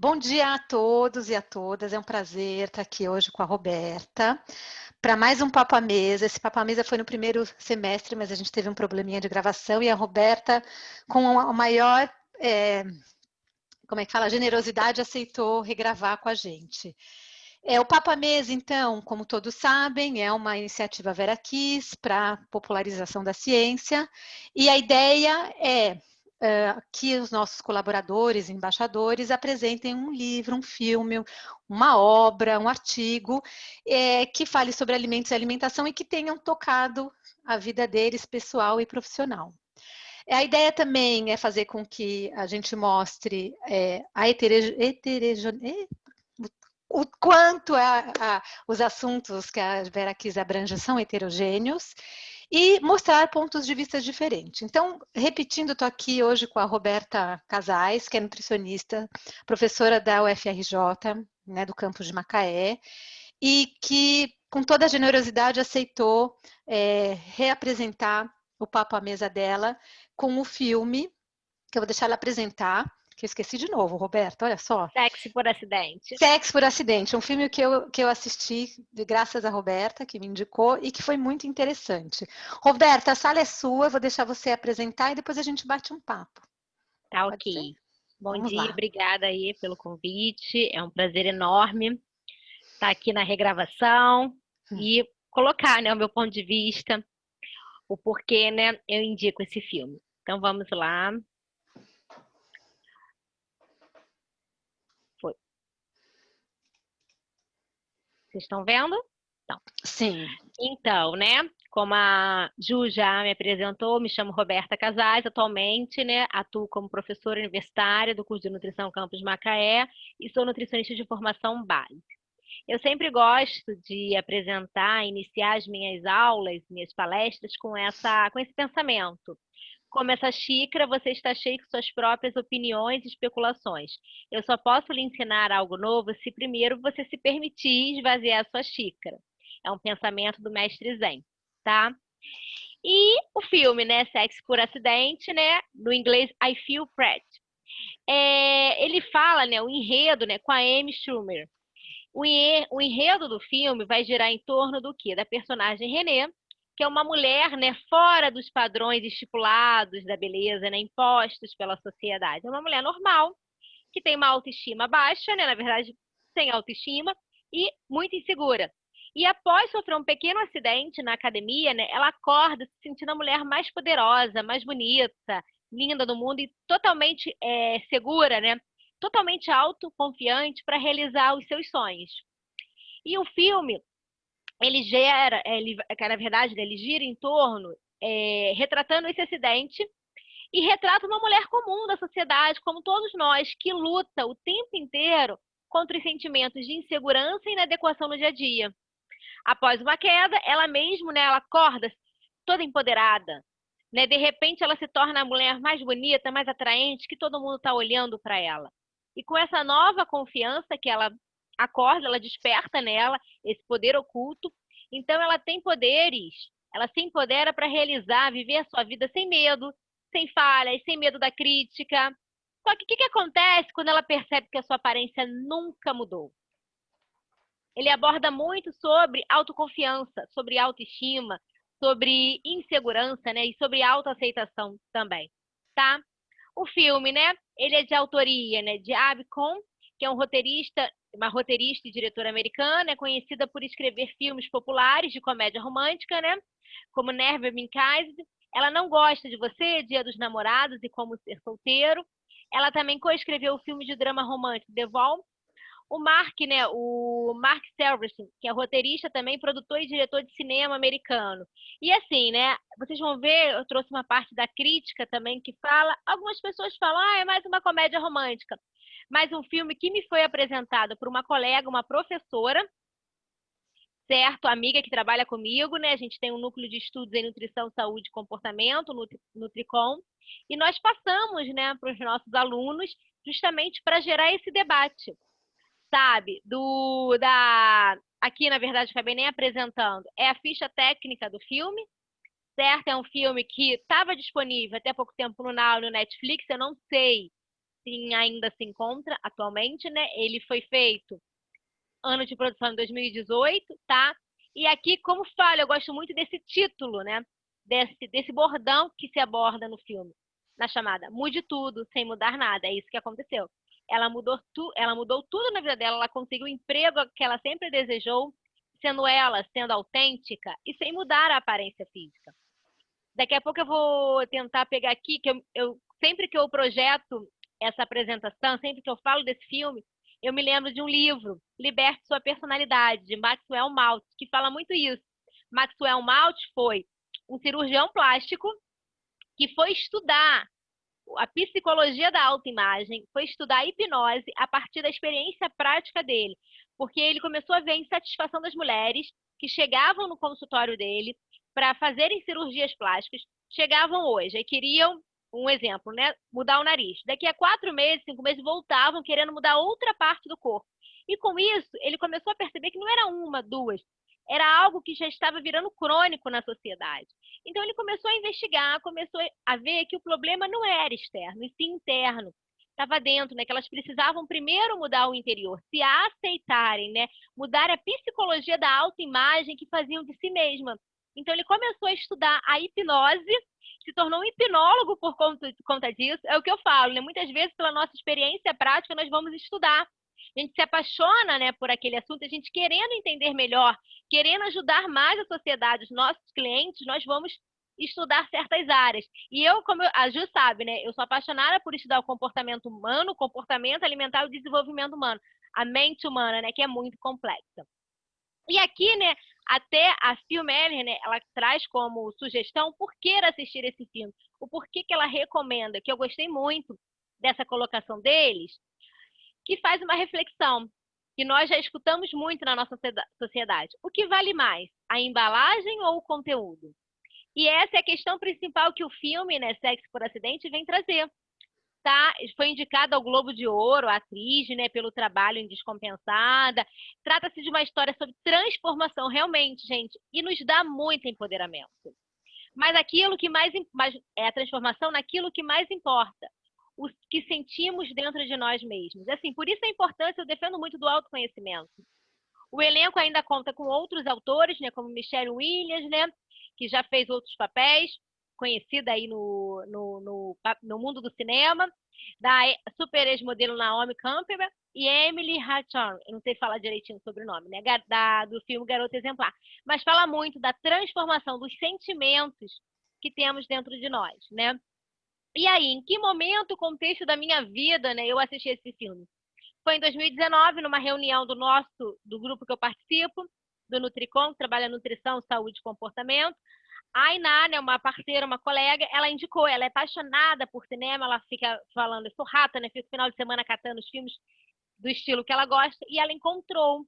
Bom dia a todos e a todas, é um prazer estar aqui hoje com a Roberta, para mais um Papo à Mesa. Esse Papo à Mesa foi no primeiro semestre, mas a gente teve um probleminha de gravação e a Roberta, com a maior, como é que fala, generosidade, aceitou regravar com a gente. O Papo à Mesa, então, como todos sabem, é uma iniciativa Vera Kiss para popularização da ciência, e a ideia é que os nossos colaboradores, embaixadores, apresentem um livro, um filme, uma obra, um artigo que fale sobre alimentos e alimentação e que tenham tocado a vida deles, pessoal e profissional. A ideia também é fazer com que a gente mostre o quanto os assuntos que a Vera Kiss abrange são heterogêneos e mostrar pontos de vista diferentes. Então, repetindo, estou aqui hoje com a Roberta Casais, que é nutricionista, professora da UFRJ, né, do campus de Macaé, e que, com toda a generosidade, aceitou reapresentar o papo à mesa dela com o filme, que eu vou deixar ela apresentar, que eu esqueci de novo, Roberta, olha só. Sexo por acidente. Sexo por Acidente, um filme que eu assisti graças a Roberta, que me indicou, e que foi muito interessante. Roberta, a sala é sua, eu vou deixar você apresentar e depois a gente bate um papo. Tá, Pode ser? ok. Bom Vamos dia, lá. obrigada aí pelo convite. É um prazer enorme estar aqui na regravação e colocar, né, o meu ponto de vista, o porquê, né, eu indico esse filme. Então vamos lá. Foi. Vocês estão vendo? Não. Sim. Então, né, como a Ju já me apresentou, me chamo Roberta Casais, atualmente, né, atuo como professora universitária do curso de Nutrição Campus Macaé e sou nutricionista de formação base. Eu sempre gosto de apresentar, iniciar as minhas aulas, minhas palestras com esse pensamento. Como essa xícara, você está cheio de suas próprias opiniões e especulações. Eu só posso lhe ensinar algo novo se primeiro você se permitir esvaziar a sua xícara. É um pensamento do mestre Zen, tá? E o filme, né, Sexo por Acidente, né, no inglês I Feel Pretty. Ele fala, né, o enredo, né, com a Amy Schumer. O enredo do filme vai girar em torno do quê? Da personagem Renée, que é uma mulher, né, fora dos padrões estipulados da beleza, né, impostos pela sociedade. É uma mulher normal, que tem uma autoestima baixa, né, na verdade, sem autoestima, e muito insegura. E após sofrer um pequeno acidente na academia, né, ela acorda se sentindo a mulher mais poderosa, mais bonita, linda do mundo e totalmente segura, né? Totalmente autoconfiante para realizar os seus sonhos. E o filme, na verdade, ele gira em torno, retratando esse acidente e retrata uma mulher comum da sociedade, como todos nós, que luta o tempo inteiro contra os sentimentos de insegurança e inadequação no dia a dia. Após uma queda, ela mesmo, né, ela acorda toda empoderada, né? De repente, ela se torna a mulher mais bonita, mais atraente, que todo mundo está olhando para ela. E com essa nova confiança que ela acorda, ela desperta nela esse poder oculto. Então, ela tem poderes, ela se empodera para realizar, viver a sua vida sem medo, sem falhas, sem medo da crítica. Só que o que acontece quando ela percebe que a sua aparência nunca mudou? Ele aborda muito sobre autoconfiança, sobre autoestima, sobre insegurança, né? E sobre autoaceitação também, tá? O filme, né? Ele é de autoria, né? De Abby Kohn, que é uma roteirista e diretora americana, é conhecida por escrever filmes populares de comédia romântica, né? Como Never Been Kind. Ela não gosta de você, Dia dos Namorados e Como Ser Solteiro. Ela também coescreveu o filme de drama romântico The Wall. O Mark Silverstein, que é roteirista também, produtor e diretor de cinema americano. E assim, né, vocês vão ver, eu trouxe uma parte da crítica também que fala, algumas pessoas falam, é mais uma comédia romântica. Mas um filme que me foi apresentado por uma colega, uma professora, certo? Amiga que trabalha comigo, né? A gente tem um núcleo de estudos em nutrição, saúde e comportamento, Nutricom, e nós passamos, né, para os nossos alunos, justamente para gerar esse debate, sabe? Aqui, na verdade, acabei nem apresentando. É a ficha técnica do filme, certo? É um filme que estava disponível até pouco tempo no Now, no Netflix. Eu não sei sim, ainda se encontra atualmente, né? Ele foi feito ano de produção em 2018, tá? E aqui, como falo, eu gosto muito desse título, né? Desse bordão que se aborda no filme, na chamada Mude Tudo, Sem Mudar Nada. É isso que aconteceu. Ela mudou tudo na vida dela, ela conseguiu o emprego que ela sempre desejou, sendo ela, sendo autêntica e sem mudar a aparência física. Daqui a pouco eu vou tentar pegar aqui, que sempre que eu projeto essa apresentação, sempre que eu falo desse filme, eu me lembro de um livro, Liberte Sua Personalidade, de Maxwell Maltz, que fala muito isso. Maxwell Maltz foi um cirurgião plástico que foi estudar a psicologia da autoimagem, foi estudar a hipnose a partir da experiência prática dele, porque ele começou a ver a insatisfação das mulheres que chegavam no consultório dele para fazerem cirurgias plásticas, chegavam hoje e queriam, um exemplo, né, mudar o nariz. Daqui a 4 meses, 5 meses, voltavam querendo mudar outra parte do corpo. E com isso, ele começou a perceber que não era uma, duas, era algo que já estava virando crônico na sociedade. Então ele começou a investigar, começou a ver que o problema não era externo, e sim interno. Estava dentro, né? Que elas precisavam primeiro mudar o interior, se aceitarem, né? Mudar a psicologia da autoimagem que faziam de si mesma. Então ele começou a estudar a hipnose, se tornou um hipnólogo por conta disso. É o que eu falo, né? Muitas vezes, pela nossa experiência prática, nós vamos estudar. A gente se apaixona, né, por aquele assunto, a gente querendo entender melhor, querendo ajudar mais a sociedade, os nossos clientes, nós vamos estudar certas áreas. E eu, como a Ju sabe, né, eu sou apaixonada por estudar o comportamento humano, o comportamento alimentar e o desenvolvimento humano, a mente humana, né, que é muito complexa. E aqui, né, até a Filmeller, né, ela traz como sugestão por que assistir esse filme, o porquê que ela recomenda, que eu gostei muito dessa colocação deles, que faz uma reflexão que nós já escutamos muito na nossa sociedade. O que vale mais, a embalagem ou o conteúdo? E essa é a questão principal que o filme, né, Sexo por Acidente, vem trazer. Tá? Foi indicada ao Globo de Ouro, a atriz, né, pelo trabalho em Descompensada. Trata-se de uma história sobre transformação, realmente, gente, e nos dá muito empoderamento. Mas aquilo que mais é a transformação naquilo que mais importa, o que sentimos dentro de nós mesmos. Assim, por isso a importância, eu defendo muito do autoconhecimento. O elenco ainda conta com outros autores, né, como Michelle Williams, né, que já fez outros papéis, conhecida aí no mundo do cinema, da super ex-modelo Naomi Campbell e Emily Hawthorne, eu não sei falar direitinho sobre o nome, né, do filme Garota Exemplar, mas fala muito da transformação dos sentimentos que temos dentro de nós, né? E aí, em que momento, contexto da minha vida, né, eu assisti esse filme? Foi em 2019, numa reunião do grupo que eu participo, do Nutricom, que trabalha nutrição, saúde e comportamento. A Iná, né, uma parceira, uma colega, ela indicou, ela é apaixonada por cinema, ela fica falando, eu sou rata, né, fico final de semana catando os filmes do estilo que ela gosta, e ela encontrou.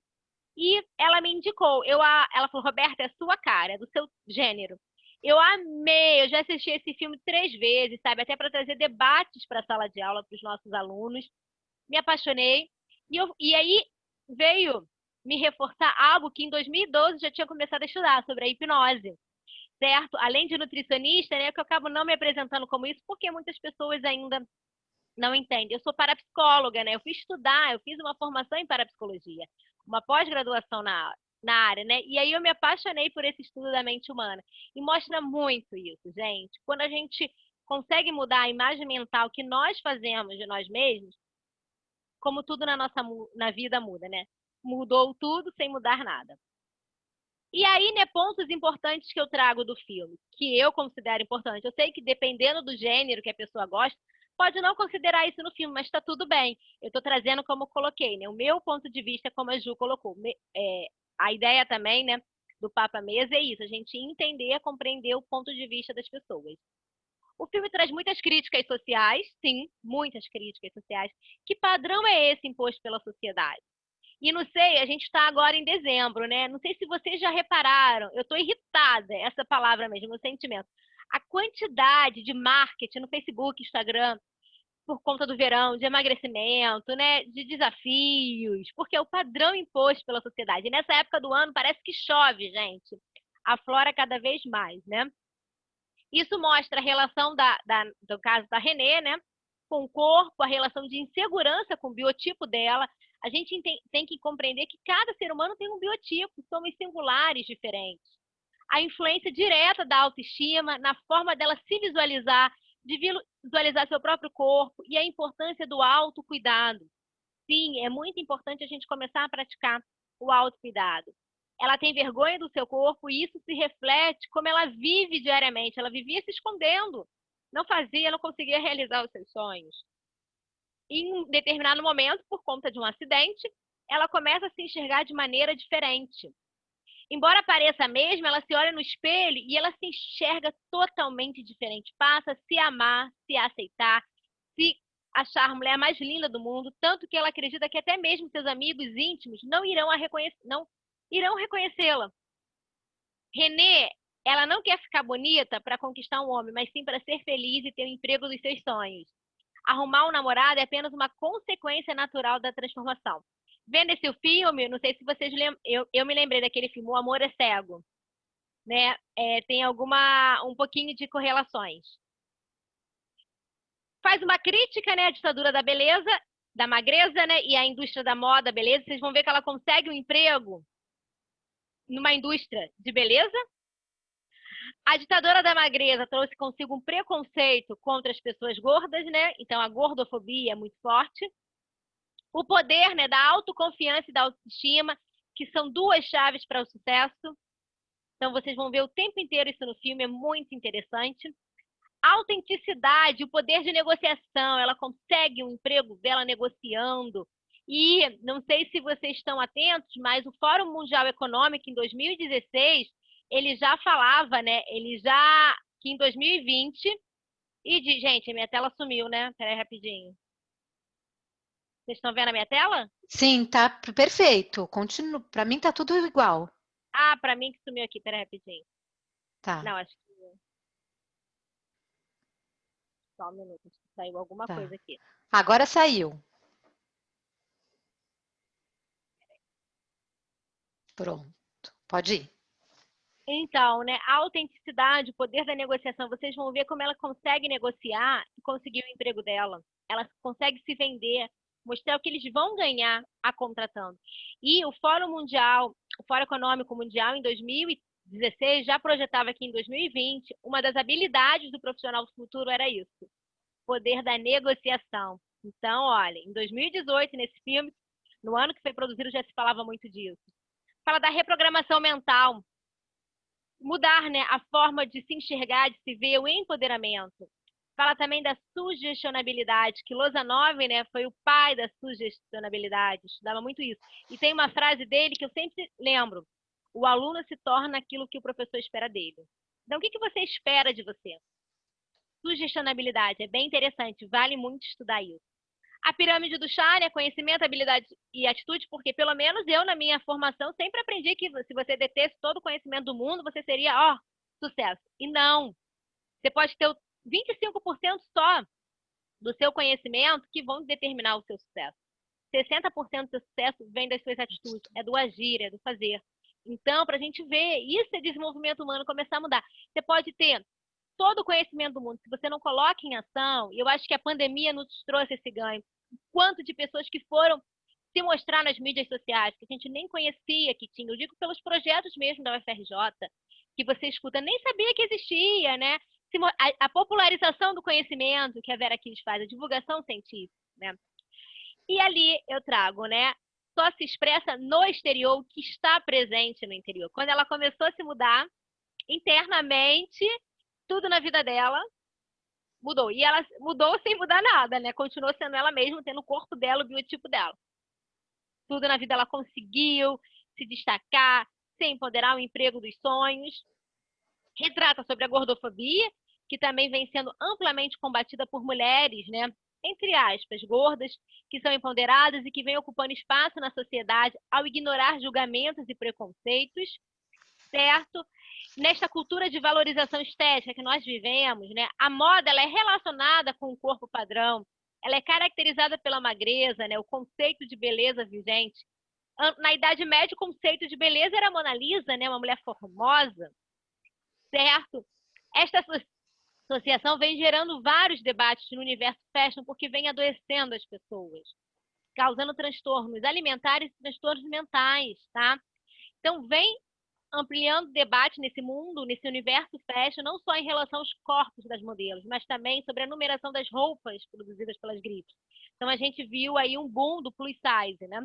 E ela me indicou, ela falou, Roberta, é a sua cara, é do seu gênero. Eu amei, eu já assisti esse filme 3 vezes, sabe, até para trazer debates para a sala de aula para os nossos alunos. Me apaixonei, e aí veio me reforçar algo que em 2012 já tinha começado a estudar, sobre a hipnose, certo? Além de nutricionista, né, que eu acabo não me apresentando como isso, porque muitas pessoas ainda não entendem. Eu sou parapsicóloga, né? Eu fui estudar, eu fiz uma formação em parapsicologia, uma pós-graduação na área, né? E aí eu me apaixonei por esse estudo da mente humana. E mostra muito isso, gente. Quando a gente consegue mudar a imagem mental que nós fazemos de nós mesmos, como tudo na vida muda, né? Mudou tudo sem mudar nada. E aí, né, pontos importantes que eu trago do filme, que eu considero importante. Eu sei que dependendo do gênero que a pessoa gosta, pode não considerar isso no filme, mas está tudo bem. Eu estou trazendo como eu coloquei, né? O meu ponto de vista, como a Ju colocou. A ideia também, né, do Papa Mesa é isso, a gente entender, compreender o ponto de vista das pessoas. O filme traz muitas críticas sociais, sim, muitas críticas sociais. Que padrão é esse imposto pela sociedade? E não sei, a gente está agora em dezembro, né? Não sei se vocês já repararam, eu estou irritada, essa palavra mesmo, meu sentimento. A quantidade de marketing no Facebook, Instagram, por conta do verão, de emagrecimento, né? De desafios, porque é o padrão imposto pela sociedade. E nessa época do ano parece que chove, gente. Aflora cada vez mais, né? Isso mostra a relação do caso da Renê, né? com o corpo, a relação de insegurança com o biotipo dela. A gente tem que compreender que cada ser humano tem um biotipo, somos singulares, diferentes. A influência direta da autoestima na forma dela se visualizar, de visualizar seu próprio corpo e a importância do autocuidado. Sim, é muito importante a gente começar a praticar o autocuidado. Ela tem vergonha do seu corpo e isso se reflete como ela vive diariamente. Ela vivia se escondendo, não conseguia realizar os seus sonhos. Em um determinado momento, por conta de um acidente, ela começa a se enxergar de maneira diferente. Embora pareça a mesma, ela se olha no espelho e ela se enxerga totalmente diferente. Passa a se amar, se aceitar, se achar a mulher mais linda do mundo, tanto que ela acredita que até mesmo seus amigos íntimos não irão reconhecê-la. Renê, ela não quer ficar bonita para conquistar um homem, mas sim para ser feliz e ter o emprego dos seus sonhos. Arrumar um namorado é apenas uma consequência natural da transformação. Vendo esse filme, não sei se vocês lembram, eu me lembrei daquele filme, O Amor é Cego, né? Tem um pouquinho de correlações. Faz uma crítica, né, à ditadura da beleza, da magreza, né, e à indústria da moda, beleza. Vocês vão ver que ela consegue um emprego numa indústria de beleza. A ditadura da magreza trouxe consigo um preconceito contra as pessoas gordas, né? Então a gordofobia é muito forte. O poder, né, da autoconfiança e da autoestima, que são duas chaves para o sucesso. Então vocês vão ver o tempo inteiro isso no filme, é muito interessante. Autenticidade, o poder de negociação, ela consegue um emprego dela negociando. E não sei se vocês estão atentos, mas o Fórum Mundial Econômico, em 2016, ele já falava, né? Que em 2020... gente, minha tela sumiu, né? Peraí, rapidinho. Vocês estão vendo a minha tela? Sim, tá perfeito. Continua. Para mim tá tudo igual. Ah, para mim que sumiu aqui. Peraí, rapidinho. Tá. Não, acho que... Só um minuto, acho que saiu alguma coisa aqui. Agora saiu. Pronto. Pode ir. Então, né, a autenticidade, o poder da negociação, vocês vão ver como ela consegue negociar e conseguir o emprego dela. Ela consegue se vender, mostrar o que eles vão ganhar a contratando. E o Fórum Econômico Mundial, em 2016, já projetava que em 2020, uma das habilidades do profissional do futuro era isso, poder da negociação. Então, olha, em 2018, nesse filme, no ano que foi produzido, já se falava muito disso. Fala da reprogramação mental, mudar, né, a forma de se enxergar, de se ver, o empoderamento. Fala também da sugestionabilidade, que Lozanov, né, foi o pai da sugestionabilidade, estudava muito isso. E tem uma frase dele que eu sempre lembro: o aluno se torna aquilo que o professor espera dele. Então, o que você espera de você? Sugestionabilidade, é bem interessante, vale muito estudar isso. A pirâmide do chá, né, conhecimento, habilidade e atitude, porque pelo menos eu, na minha formação, sempre aprendi que se você detesse todo o conhecimento do mundo, você seria, sucesso. E não. Você pode ter 25% só do seu conhecimento que vão determinar o seu sucesso. 60% do seu sucesso vem das suas atitudes, é do agir, é do fazer. Então, para a gente ver, isso é desenvolvimento humano, começar a mudar. Você pode ter todo o conhecimento do mundo, se você não coloca em ação, e eu acho que a pandemia nos trouxe esse ganho, quanto de pessoas que foram se mostrar nas mídias sociais, que a gente nem conhecia que tinha, eu digo pelos projetos mesmo da UFRJ, que você escuta, nem sabia que existia, né? A popularização do conhecimento que a Vera Kiss faz, a divulgação científica, né? E ali eu trago, né? Só se expressa no exterior o que está presente no interior. Quando ela começou a se mudar internamente, tudo na vida dela mudou. E ela mudou sem mudar nada, né? Continuou sendo ela mesma, tendo o corpo dela, o biotipo dela. Tudo na vida ela conseguiu se destacar, se empoderar, o emprego dos sonhos. Retrata sobre a gordofobia, que também vem sendo amplamente combatida por mulheres, né? Entre aspas, gordas, que são empoderadas e que vêm ocupando espaço na sociedade ao ignorar julgamentos e preconceitos, certo? Nesta cultura de valorização estética que nós vivemos, né, a moda ela é relacionada com o corpo padrão, ela é caracterizada pela magreza, né, o conceito de beleza vigente. Na Idade Média, o conceito de beleza era a Mona Lisa, né, uma mulher formosa, certo? Esta associação vem gerando vários debates no universo fashion porque vem adoecendo as pessoas, causando transtornos alimentares e transtornos mentais, tá? Então, vem ampliando o debate nesse mundo, nesse universo fashion, não só em relação aos corpos das modelos, mas também sobre a numeração das roupas produzidas pelas grifes. Então, a gente viu aí um boom do plus size, né?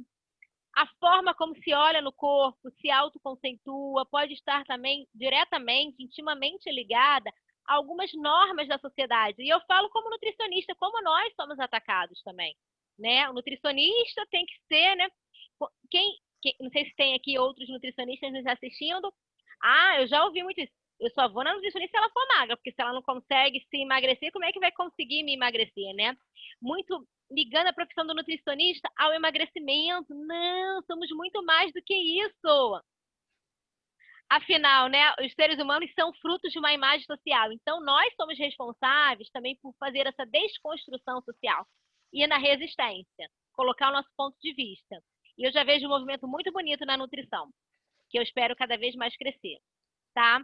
A forma como se olha no corpo, se autoconceitua, pode estar também diretamente, intimamente ligada a algumas normas da sociedade. E eu falo como nutricionista, como nós somos atacados também, né? O nutricionista tem que ser, né? Não sei se tem aqui outros nutricionistas nos assistindo. Ah, eu já ouvi muito isso. Eu só vou na nutricionista se ela for magra, porque se ela não consegue se emagrecer, como é que vai conseguir me emagrecer, né? Muito ligando a profissão do nutricionista ao emagrecimento. Não, somos muito mais do que isso. Afinal, né, os seres humanos são frutos de uma imagem social. Então, nós somos responsáveis também por fazer essa desconstrução social e na resistência, colocar o nosso ponto de vista. E eu já vejo um movimento muito bonito na nutrição, que eu espero cada vez mais crescer, tá?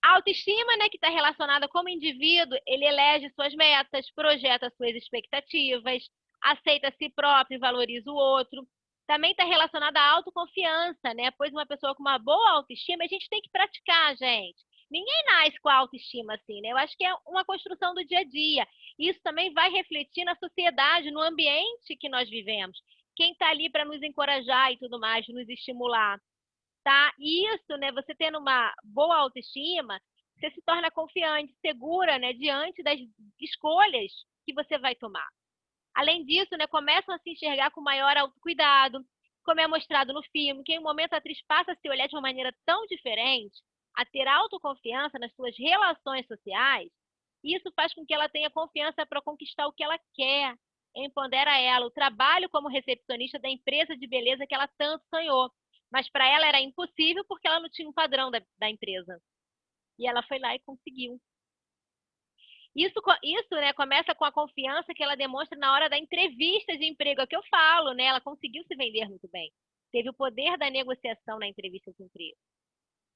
A autoestima, né, que está relacionada como indivíduo, ele elege suas metas, projeta suas expectativas, aceita a si próprio e valoriza o outro. Também está relacionada à autoconfiança, né? Pois uma pessoa com uma boa autoestima, a gente tem que praticar, gente. Ninguém nasce com a autoestima assim, né? Eu acho que é uma construção do dia a dia. Isso também vai refletir na sociedade, no ambiente que nós vivemos. Quem está ali para nos encorajar e tudo mais, nos estimular. Tá? Isso, né? Você tendo uma boa autoestima, você se torna confiante, segura, né? Diante das escolhas que você vai tomar. Além disso, né? Começam a se enxergar com maior autocuidado, como é mostrado no filme, que em um momento a atriz passa a se olhar de uma maneira tão diferente, a ter autoconfiança nas suas relações sociais. Isso faz com que ela tenha confiança para conquistar o que ela quer, empodera ela, o trabalho como recepcionista da empresa de beleza que ela tanto sonhou. Mas para ela era impossível porque ela não tinha um padrão da empresa. E ela foi lá e conseguiu. Isso, né, começa com a confiança que ela demonstra na hora da entrevista de emprego. É o que eu falo, né? Ela conseguiu se vender muito bem. Teve o poder da negociação na entrevista de emprego.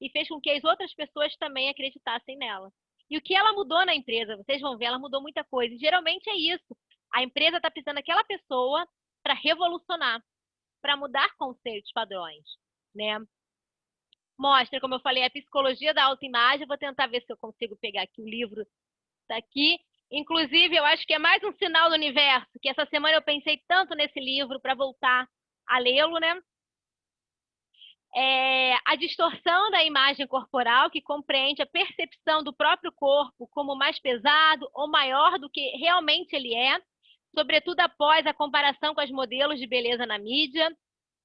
E fez com que as outras pessoas também acreditassem nela. E o que ela mudou na empresa? Vocês vão ver, ela mudou muita coisa. E geralmente é isso. A empresa está precisando daquela pessoa para revolucionar, para mudar conceitos, padrões, né? Mostra, como eu falei, a psicologia da autoimagem. Vou tentar ver se eu consigo pegar aqui o livro. Está aqui. Inclusive, eu acho que é mais um sinal do universo, que essa semana eu pensei tanto nesse livro para voltar a lê-lo, né? A distorção da imagem corporal, que compreende a percepção do próprio corpo como mais pesado ou maior do que realmente ele é, sobretudo após a comparação com os modelos de beleza na mídia.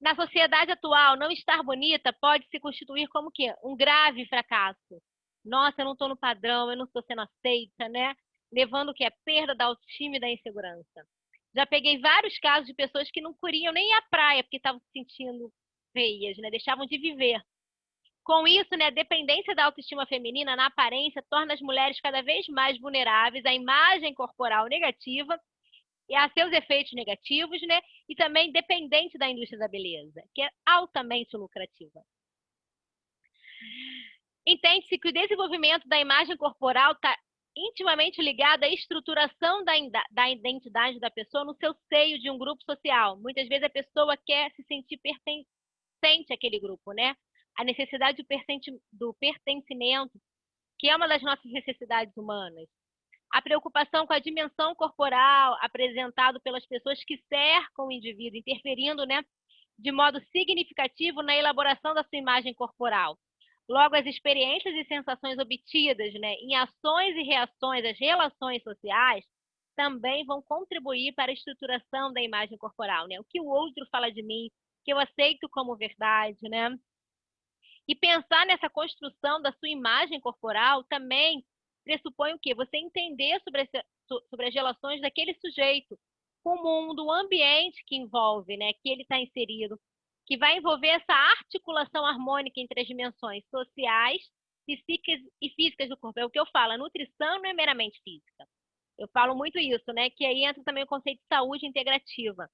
Na sociedade atual, não estar bonita pode se constituir como que um grave fracasso. Nossa, eu não estou no padrão, eu não estou sendo aceita, né? Levando o que é perda da autoestima e da insegurança. Já peguei vários casos de pessoas que não queriam nem ir à praia porque estavam se sentindo feias, né? Deixavam de viver. Com isso, né, a dependência da autoestima feminina na aparência torna as mulheres cada vez mais vulneráveis à imagem corporal negativa e a seus efeitos negativos, né? E também dependente da indústria da beleza, que é altamente lucrativa. Entende-se que o desenvolvimento da imagem corporal está intimamente ligado à estruturação da identidade da pessoa no seu seio de um grupo social. Muitas vezes a pessoa quer se sentir pertencente àquele grupo, né? A necessidade do pertencimento, que é uma das nossas necessidades humanas. A preocupação com a dimensão corporal apresentado pelas pessoas que cercam o indivíduo, interferindo, né, de modo significativo na elaboração da sua imagem corporal. Logo, as experiências e sensações obtidas, né, em ações e reações às relações sociais também vão contribuir para a estruturação da imagem corporal, né? O que o outro fala de mim, que eu aceito como verdade, né? E pensar nessa construção da sua imagem corporal também pressupõe o quê? Você entender sobre as relações daquele sujeito com o mundo, o ambiente que envolve, né, que ele está inserido, que vai envolver essa articulação harmônica entre as dimensões sociais, psíquicas e físicas do corpo. É o que eu falo, a nutrição não é meramente física. Eu falo muito isso, né, que aí entra também o conceito de saúde integrativa.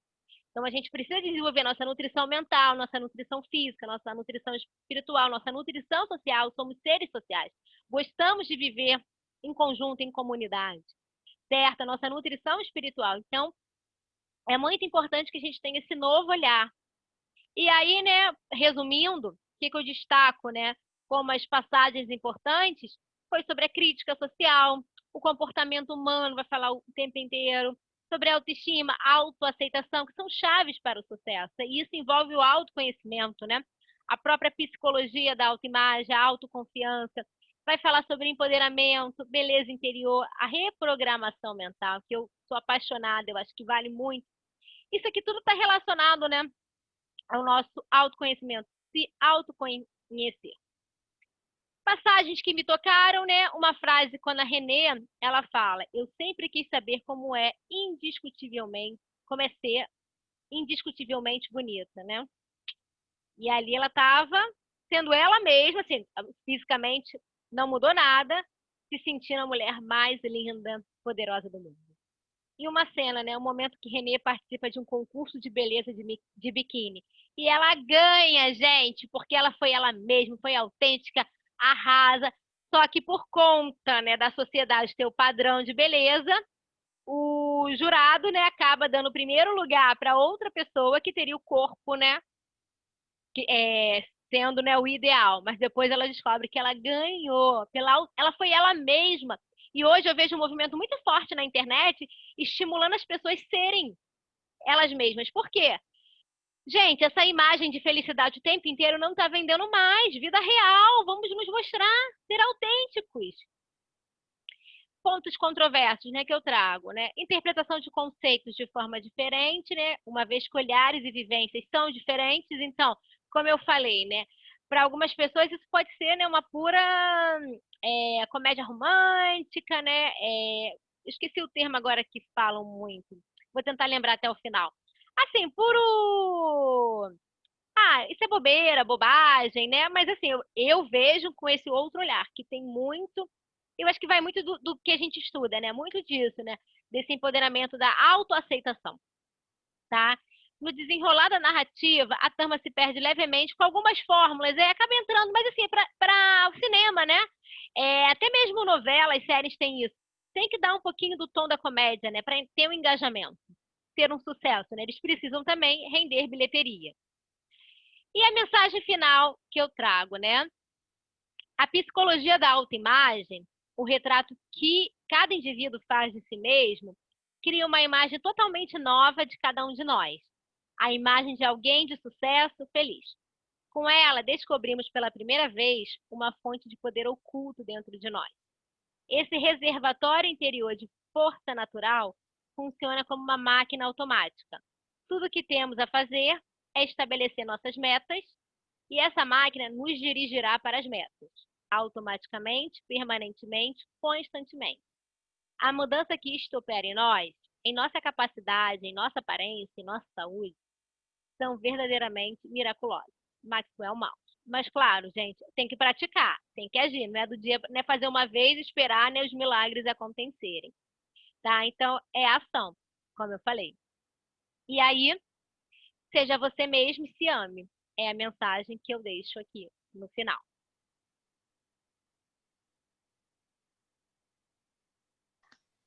Então, a gente precisa desenvolver nossa nutrição mental, nossa nutrição física, nossa nutrição espiritual, nossa nutrição social. Somos seres sociais. Gostamos de viver em conjunto, em comunidade, certo? A nossa nutrição espiritual. Então, é muito importante que a gente tenha esse novo olhar. E aí, né, resumindo, o que eu destaco, né, como as passagens importantes, foi sobre a crítica social, o comportamento humano, vai falar o tempo inteiro, sobre a autoestima, autoaceitação, que são chaves para o sucesso. E isso envolve o autoconhecimento, né? A própria psicologia da autoimagem, a autoconfiança. Vai falar sobre empoderamento, beleza interior, a reprogramação mental, que eu sou apaixonada, eu acho que vale muito. Isso aqui tudo está relacionado, né, ao nosso autoconhecimento, se autoconhecer. Passagens que me tocaram, né? Uma frase quando a Renê, ela fala: eu sempre quis saber como é ser indiscutivelmente bonita, né? E ali ela estava sendo ela mesma, assim, fisicamente não mudou nada, se sentindo a mulher mais linda, poderosa do mundo. E uma cena, né? Um momento que Renê participa de um concurso de beleza de biquíni. E ela ganha, gente, porque ela foi ela mesma, foi autêntica, arrasa. Só que por conta, né, da sociedade ter o padrão de beleza, o jurado, né, acaba dando o primeiro lugar para outra pessoa que teria o corpo, né, sendo, né, o ideal. Mas depois ela descobre que ela ganhou, ela foi ela mesma. E hoje eu vejo um movimento muito forte na internet estimulando as pessoas serem elas mesmas. Por quê? Gente, essa imagem de felicidade o tempo inteiro não está vendendo mais. Vida real, vamos nos mostrar, ser autênticos. Pontos controversos, né, que eu trago, né? Interpretação de conceitos de forma diferente, né? Uma vez que olhares e vivências são diferentes, então, como eu falei, né? Para algumas pessoas isso pode ser, né, uma pura comédia romântica, né? Esqueci o termo agora que falam muito. Vou tentar lembrar até o final. Assim, puro... isso é bobeira, bobagem, né? Mas assim, eu vejo com esse outro olhar, que tem muito... Eu acho que vai muito do que a gente estuda, né? Muito disso, né? Desse empoderamento da autoaceitação, tá? No desenrolar da narrativa, a trama se perde levemente com algumas fórmulas, acaba entrando, mas assim, para o cinema, né? Até mesmo novelas, séries têm isso. Tem que dar um pouquinho do tom da comédia, né? Para ter um engajamento, ter um sucesso, né? Eles precisam também render bilheteria. E a mensagem final que eu trago, né? A psicologia da autoimagem, o retrato que cada indivíduo faz de si mesmo, cria uma imagem totalmente nova de cada um de nós. A imagem de alguém de sucesso feliz. Com ela, descobrimos pela primeira vez uma fonte de poder oculto dentro de nós. Esse reservatório interior de força natural funciona como uma máquina automática. Tudo o que temos a fazer é estabelecer nossas metas e essa máquina nos dirigirá para as metas, automaticamente, permanentemente, constantemente. A mudança que isto opera em nós, em nossa capacidade, em nossa aparência, em nossa saúde, são verdadeiramente miraculosas. Maxwell Maltz. Mas claro, gente, tem que praticar, tem que agir, não é do dia, não é fazer uma vez e esperar, né, os milagres acontecerem, tá? Então é ação, como eu falei. E aí, seja você mesmo e se ame. É a mensagem que eu deixo aqui no final.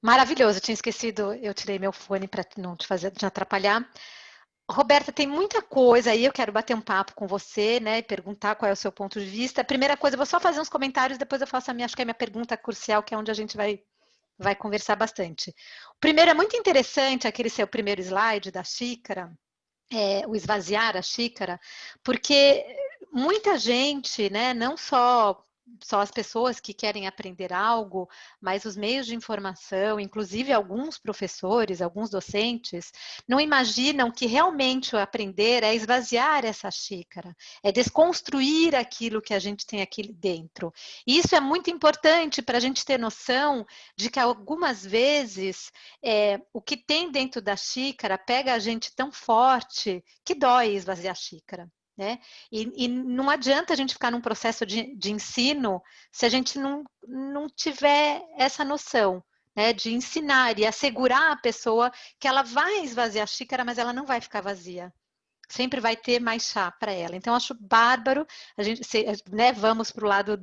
Maravilhoso, eu tinha esquecido, eu tirei meu fone para não te atrapalhar. Roberta, tem muita coisa aí, eu quero bater um papo com você, né, e perguntar qual é o seu ponto de vista. A primeira coisa, eu vou só fazer uns comentários, depois eu faço acho que é a minha pergunta crucial, que é onde a gente vai conversar bastante. O primeiro é muito interessante, aquele seu primeiro slide da xícara, o esvaziar a xícara, porque muita gente, né, não só as pessoas que querem aprender algo, mas os meios de informação, inclusive alguns professores, alguns docentes, não imaginam que realmente o aprender é esvaziar essa xícara, é desconstruir aquilo que a gente tem aqui dentro. E isso é muito importante para a gente ter noção de que algumas vezes o que tem dentro da xícara pega a gente tão forte que dói esvaziar a xícara. Né? E não adianta a gente ficar num processo de ensino se a gente não tiver essa noção, né, de ensinar e assegurar a pessoa que ela vai esvaziar a xícara, mas ela não vai ficar vazia. sempre vai ter mais chá para ela. Então, acho bárbaro, a gente, né, vamos para o lado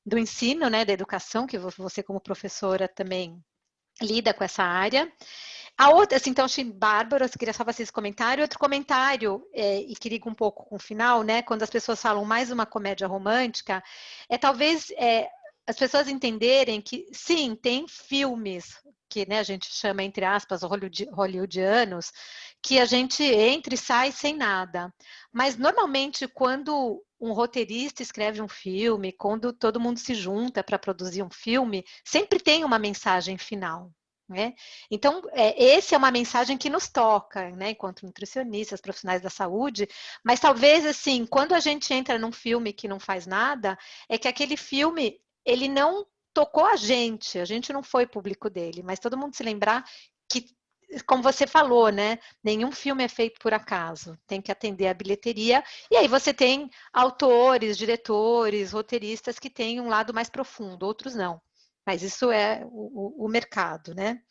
do ensino, né, da educação, que você como professora também lida com essa área. A outra, assim, então, achei bárbaro, eu queria só fazer esse comentário. Outro comentário, e que liga um pouco com o final, né, quando as pessoas falam mais uma comédia romântica, talvez as pessoas entenderem que, sim, tem filmes que, né, a gente chama, entre aspas, hollywoodianos, que a gente entra e sai sem nada. Mas, normalmente, quando um roteirista escreve um filme, quando todo mundo se junta para produzir um filme, sempre tem uma mensagem final, né? Então, essa é uma mensagem que nos toca, né, enquanto nutricionistas, profissionais da saúde, mas talvez, assim, quando a gente entra num filme que não faz nada, é que aquele filme, ele não tocou a gente não foi público dele, mas todo mundo se lembrar que, como você falou, né, nenhum filme é feito por acaso, tem que atender a bilheteria, e aí você tem autores, diretores, roteiristas que têm um lado mais profundo, outros não. Mas isso é o mercado, né?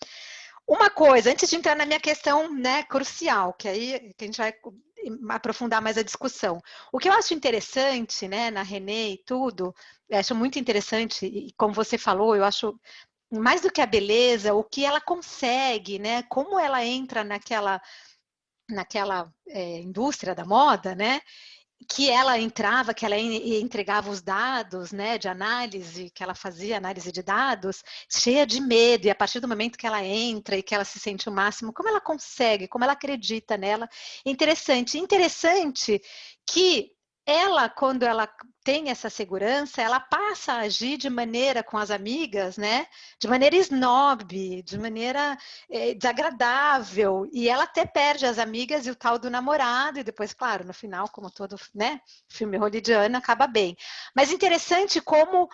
Uma coisa, antes de entrar na minha questão, né, crucial, que aí que a gente vai aprofundar mais a discussão. O que eu acho interessante, né, na Renê e tudo, eu acho muito interessante, e como você falou, eu acho mais do que a beleza, o que ela consegue, né, como ela entra naquela indústria da moda, né, que ela entrava, que ela entregava os dados, né, de análise, que ela fazia análise de dados, cheia de medo, e a partir do momento que ela entra e que ela se sente o máximo, como ela consegue, como ela acredita nela, interessante. Interessante que ela, quando ela tem essa segurança, ela passa a agir de maneira com as amigas, né? De maneira snob, de maneira desagradável, e ela até perde as amigas e o tal do namorado, e depois, claro, no final, como todo, né, filme hollywoodiano, acaba bem. Mas interessante como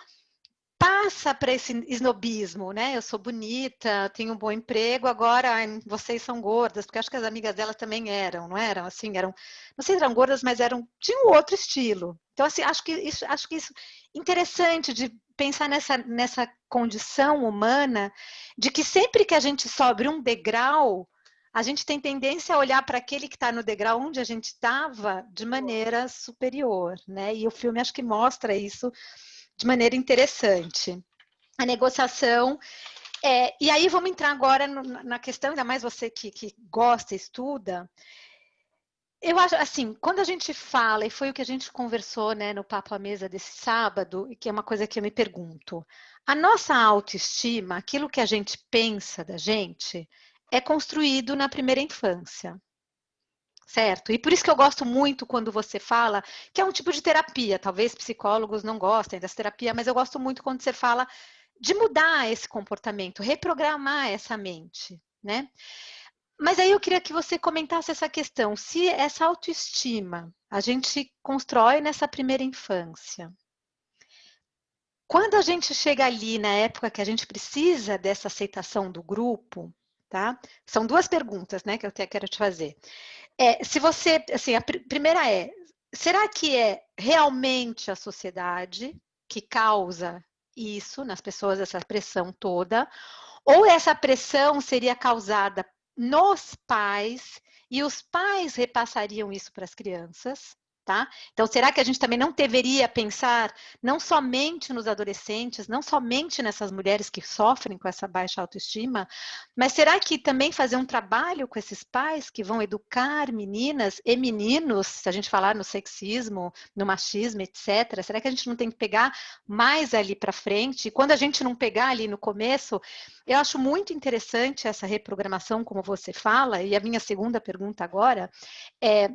passa para esse snobismo, né? Eu sou bonita, tenho um bom emprego, agora vocês são gordas, porque acho que as amigas dela também eram, não eram? Assim, eram, não sei se eram gordas, mas tinham um outro estilo. Então, assim, acho que isso interessante de pensar nessa condição humana de que sempre que a gente sobe um degrau, a gente tem tendência a olhar para aquele que está no degrau onde a gente estava de maneira superior, né? E o filme acho que mostra isso de maneira interessante. A negociação. E aí vamos entrar agora na questão, ainda mais você que gosta, estuda. Eu acho assim, quando a gente fala, e foi o que a gente conversou, né, no Papo à Mesa desse sábado, e que é uma coisa que eu me pergunto, a nossa autoestima, aquilo que a gente pensa da gente, é construído na primeira infância. Certo? E por isso que eu gosto muito quando você fala que é um tipo de terapia. Talvez psicólogos não gostem dessa terapia, mas eu gosto muito quando você fala de mudar esse comportamento, reprogramar essa mente, né? Mas aí eu queria que você comentasse essa questão. Se essa autoestima a gente constrói nessa primeira infância, quando a gente chega ali na época que a gente precisa dessa aceitação do grupo, tá? São duas perguntas, né, que eu quero te fazer. Se você, assim, a primeira será que é realmente a sociedade que causa isso nas pessoas, essa pressão toda? Ou essa pressão seria causada nos pais e os pais repassariam isso para as crianças? Tá? Então, será que a gente também não deveria pensar não somente nos adolescentes, não somente nessas mulheres que sofrem com essa baixa autoestima, mas será que também fazer um trabalho com esses pais que vão educar meninas e meninos, se a gente falar no sexismo, no machismo, etc., será que a gente não tem que pegar mais ali para frente? E quando a gente não pegar ali no começo, eu acho muito interessante essa reprogramação, como você fala, e a minha segunda pergunta agora é: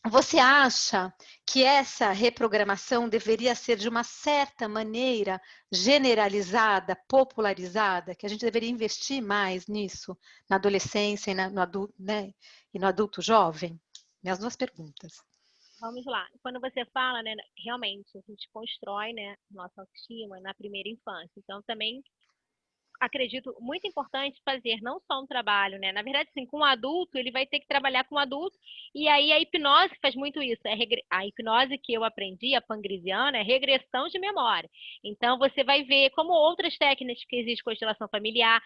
você acha que essa reprogramação deveria ser de uma certa maneira generalizada, popularizada, que a gente deveria investir mais nisso na adolescência e no adulto, né, e no adulto jovem? Minhas duas perguntas. Vamos lá. Quando você fala, né, realmente a gente constrói, né, nossa autoestima na primeira infância. Então também acredito, muito importante fazer não só um trabalho, né? Na verdade, sim, com o adulto, ele vai ter que trabalhar com o adulto, e aí a hipnose faz muito isso. A hipnose que eu aprendi, a pangrisiana, é regressão de memória. Então, você vai ver como outras técnicas que existem, constelação familiar,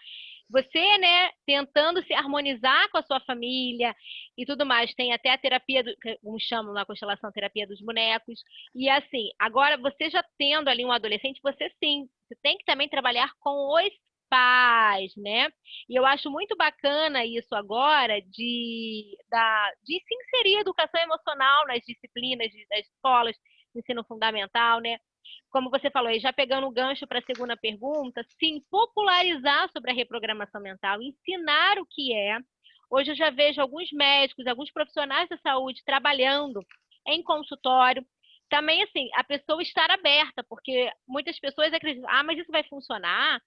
você, né, tentando se harmonizar com a sua família e tudo mais. Tem até a terapia, que uns chamam na constelação terapia dos bonecos. E assim, agora você já tendo ali um adolescente, você sim, você tem que também trabalhar com os pais, né? E eu acho muito bacana isso agora de se inserir a educação emocional nas disciplinas das escolas, ensino fundamental, né? Como você falou, e já pegando o gancho para a segunda pergunta, sim, popularizar sobre a reprogramação mental, ensinar o que é. Hoje eu já vejo alguns médicos, alguns profissionais da saúde trabalhando em consultório. Também, assim, a pessoa estar aberta, porque muitas pessoas acreditam, mas isso vai funcionar?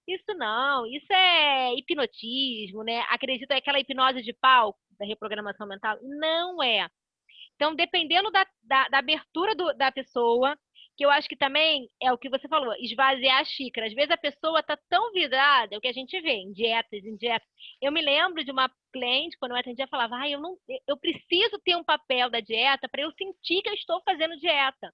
Isso não, isso é hipnotismo, né? Acredito é aquela hipnose de palco da reprogramação mental. Não é. Então, dependendo da abertura da pessoa, que eu acho que também é o que você falou, esvaziar a xícara. Às vezes a pessoa está tão vidrada, é o que a gente vê em dietas, em dietas. Eu me lembro de uma cliente, quando eu atendia, falava, eu preciso ter um papel da dieta para eu sentir que eu estou fazendo dieta,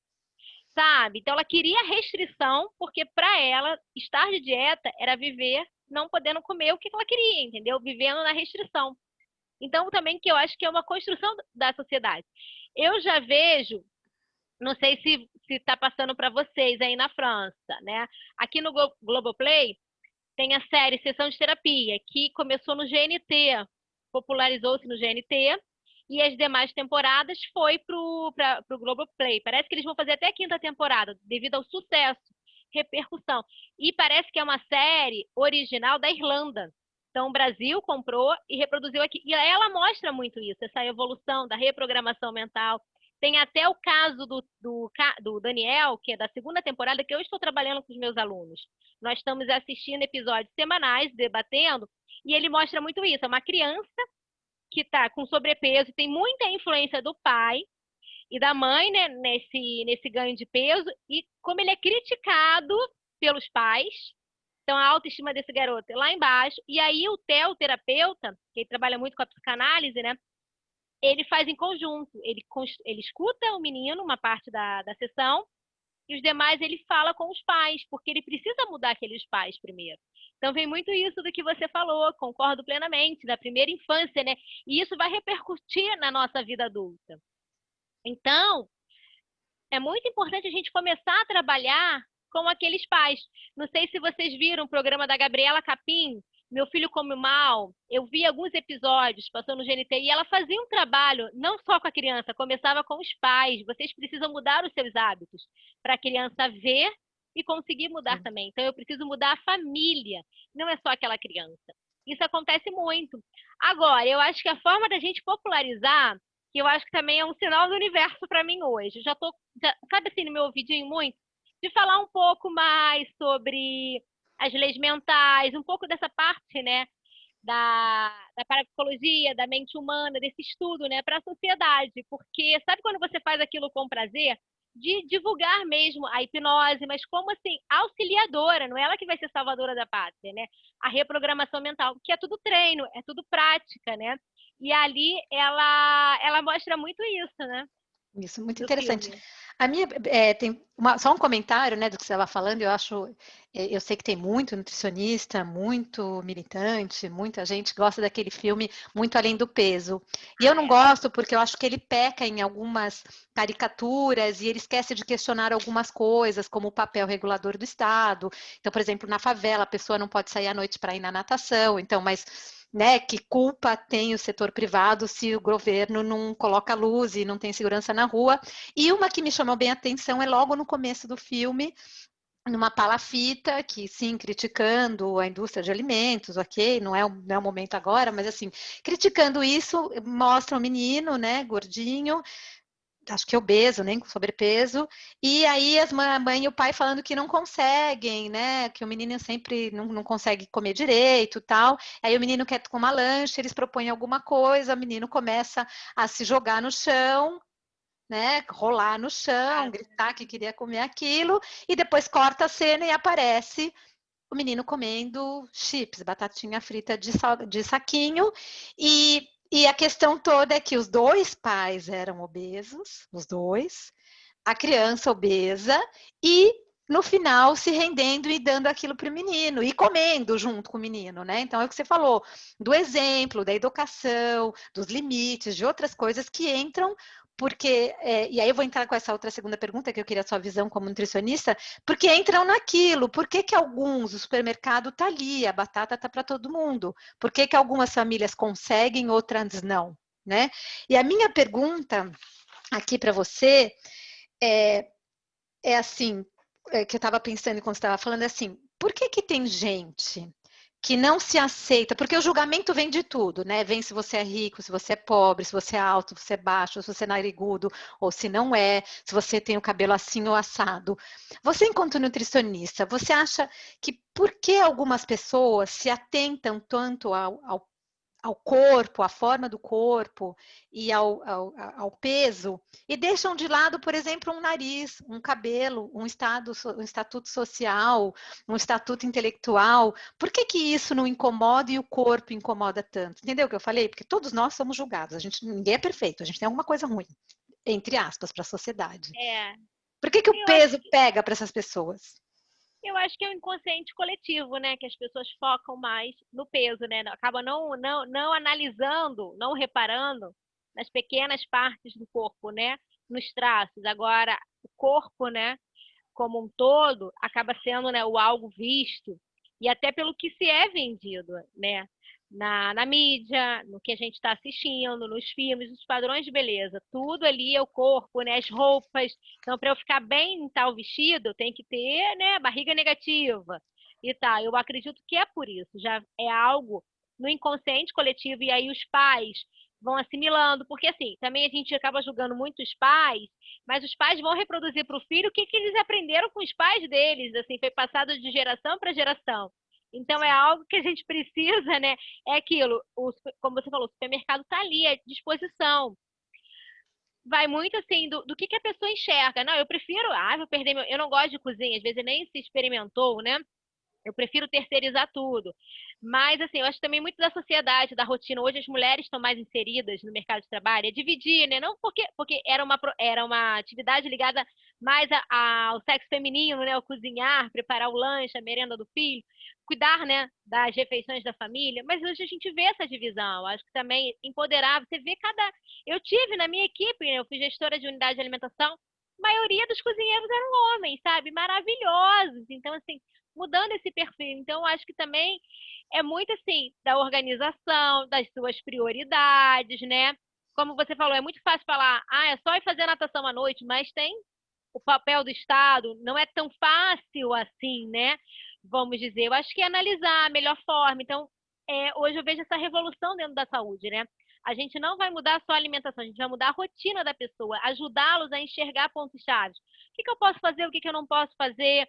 sabe? Então ela queria restrição, porque para ela, estar de dieta era viver não podendo comer o que ela queria, entendeu? Vivendo na restrição. Então, também que eu acho que é uma construção da sociedade. Eu já vejo, não sei se está passando para vocês aí na França, né? Aqui no Globoplay tem a série Sessão de Terapia, que começou no GNT, popularizou-se no GNT, e as demais temporadas foi para o Globoplay. Parece que eles vão fazer até a quinta temporada, devido ao sucesso, repercussão. E parece que é uma série original da Irlanda. Então, o Brasil comprou e reproduziu aqui. E ela mostra muito isso, essa evolução da reprogramação mental. Tem até o caso do Daniel, que é da segunda temporada, que eu estou trabalhando com os meus alunos. Nós estamos assistindo episódios semanais, debatendo, e ele mostra muito isso. É uma criança que está com sobrepeso, tem muita influência do pai e da mãe, né, nesse ganho de peso, e como ele é criticado pelos pais, então a autoestima desse garoto é lá embaixo, e aí o Theo, o terapeuta, que ele trabalha muito com a psicanálise, né, ele faz em conjunto, ele escuta o menino, uma parte da sessão, e os demais ele fala com os pais, porque ele precisa mudar aqueles pais primeiro. Então vem muito isso do que você falou, concordo plenamente, da primeira infância, né? E isso vai repercutir na nossa vida adulta. Então, é muito importante a gente começar a trabalhar com aqueles pais. Não sei se vocês viram o programa da Gabriela Capim, Meu Filho Come Mal. Eu vi alguns episódios passando no GNT e ela fazia um trabalho não só com a criança, começava com os pais. Vocês precisam mudar os seus hábitos para a criança ver e conseguir mudar também. Então eu preciso mudar a família, não é só aquela criança. Isso acontece muito. Agora, eu acho que a forma da gente popularizar, que eu acho que também é um sinal do universo para mim hoje. Já tô, sabe assim, no meu ouvidinho muito, de falar um pouco mais sobre as leis mentais, um pouco dessa parte, né, da parapsicologia, da mente humana, desse estudo, né, para a sociedade. Porque sabe quando você faz aquilo com prazer? De divulgar mesmo a hipnose, mas como assim, auxiliadora, não é ela que vai ser salvadora da pátria, né? A reprogramação mental, que é tudo treino, é tudo prática, né? E ali ela mostra muito isso, né? Isso, muito Do interessante. filme. A minha tem só um comentário, né, do que você estava falando. Eu acho, eu sei que tem muito nutricionista, muito militante, muita gente gosta daquele filme Muito Além do Peso. E eu não gosto porque eu acho que ele peca em algumas caricaturas e ele esquece de questionar algumas coisas, como o papel regulador do Estado. Então, por exemplo, na favela, a pessoa não pode sair à noite para ir na natação. Então, mas né, que culpa tem o setor privado se o governo não coloca luz e não tem segurança na rua? E uma que me chamou bem a atenção é logo no começo do filme, numa palafita, que sim, criticando a indústria de alimentos, ok, não é o momento agora, mas assim, criticando isso, mostra um menino, né, gordinho, acho que obeso, nem com sobrepeso, e aí a mãe e o pai falando que não conseguem, né, que o menino sempre não consegue comer direito, tal, aí o menino quer com uma lanche, eles propõem alguma coisa, o menino começa a se jogar no chão, né, rolar no chão, gritar que queria comer aquilo, e depois corta a cena e aparece o menino comendo chips, batatinha frita de saquinho, e a questão toda é que os dois pais eram obesos, os dois, a criança obesa, e no final se rendendo e dando aquilo para o menino, e comendo junto com o menino, né? Então é o que você falou, do exemplo, da educação, dos limites, de outras coisas que entram, porque, e aí eu vou entrar com essa outra segunda pergunta, que eu queria a sua visão como nutricionista, porque entram naquilo, por que alguns, o supermercado está ali, a batata está para todo mundo, por que algumas famílias conseguem, outras não, né? E a minha pergunta aqui para você é assim, que eu estava pensando enquanto estava falando, assim, por que tem gente que não se aceita? Porque o julgamento vem de tudo, né? Vem se você é rico, se você é pobre, se você é alto, se você é baixo, se você é narigudo, ou se não é, se você tem o cabelo assim ou assado. Você, enquanto nutricionista, você acha que por que algumas pessoas se atentam tanto ao corpo, à forma do corpo e ao peso, e deixam de lado, por exemplo, um nariz, um cabelo, um estatuto social, um estatuto intelectual? Por que isso não incomoda e o corpo incomoda tanto? Entendeu o que eu falei? Porque todos nós somos julgados, ninguém é perfeito, a gente tem alguma coisa ruim, entre aspas, para a sociedade. Por que o peso pega para essas pessoas? Eu acho que é o inconsciente coletivo, né? Que as pessoas focam mais no peso, né? Acabam não analisando, não reparando nas pequenas partes do corpo, né? Nos traços. Agora, o corpo, né? Como um todo, acaba sendo, né, o algo visto, e até pelo que se é vendido, né? Na mídia, no que a gente está assistindo, nos filmes, os padrões de beleza, tudo ali é o corpo, né? As roupas. Então, para eu ficar bem em tal vestido, tem que ter, né, barriga negativa e tal. Eu acredito que é por isso, já é algo no inconsciente coletivo, e aí os pais vão assimilando, porque assim, também a gente acaba julgando muito os pais, mas os pais vão reproduzir para o filho o que eles aprenderam com os pais deles, assim, foi passado de geração para geração. Então é algo que a gente precisa, né? É aquilo, como você falou, o supermercado está ali à disposição. Vai muito assim do que a pessoa enxerga. Não, eu prefiro, vou perder meu. Eu não gosto de cozinha, às vezes nem se experimentou, né? Eu prefiro terceirizar tudo. Mas, assim, eu acho também muito da sociedade, da rotina. Hoje as mulheres estão mais inseridas no mercado de trabalho. É dividir, né? Não porque era uma atividade ligada mais ao sexo feminino, né? O cozinhar, preparar o lanche, a merenda do filho, cuidar, né? Das refeições da família. Mas hoje a gente vê essa divisão. Acho que também empoderar. Você vê cada... Eu tive na minha equipe, né? Eu fui gestora de unidade de alimentação. A maioria dos cozinheiros eram homens, sabe? Maravilhosos. Então, assim, mudando esse perfil. Então, acho que também é muito assim, da organização, das suas prioridades, né? Como você falou, é muito fácil falar, é só ir fazer natação à noite, mas tem o papel do Estado, não é tão fácil assim, né? Vamos dizer, eu acho que é analisar a melhor forma. Então, hoje eu vejo essa revolução dentro da saúde, né? A gente não vai mudar só a alimentação, a gente vai mudar a rotina da pessoa, ajudá-los a enxergar pontos-chave. O que eu posso fazer, o que eu não posso fazer?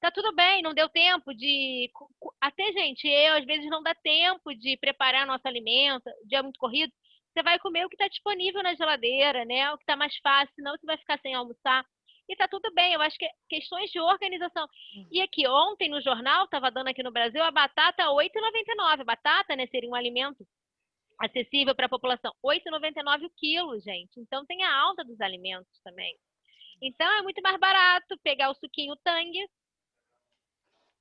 Tá tudo bem, não deu tempo de... Até, gente, às vezes não dá tempo de preparar nosso alimento, o dia é muito corrido. Você vai comer o que está disponível na geladeira, né? O que está mais fácil, senão você vai ficar sem almoçar. E tá tudo bem, eu acho que é questões de organização. E aqui, ontem no jornal, estava dando aqui no Brasil, a batata R$ 8,99. A batata, né, seria um alimento acessível para a população. R$ 8,99 o quilo, gente. Então tem a alta dos alimentos também. Então é muito mais barato pegar o suquinho Tang,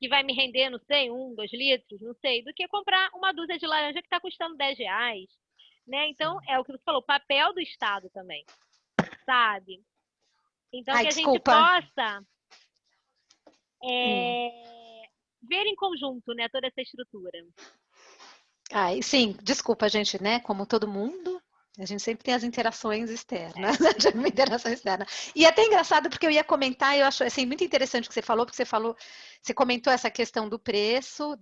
que vai me render, não sei, 1, 2 litros, não sei, do que comprar uma dúzia de laranja que está custando R$ 10, né? Então, é o que você falou, papel do Estado também, sabe? Então, que a gente possa ver em conjunto, né, toda essa estrutura. Sim, desculpa, gente, né? Como todo mundo, a gente sempre tem as interações externas, uma interação externa. E é até engraçado porque eu ia comentar, eu acho assim, muito interessante o que você falou, porque você comentou essa questão do preço,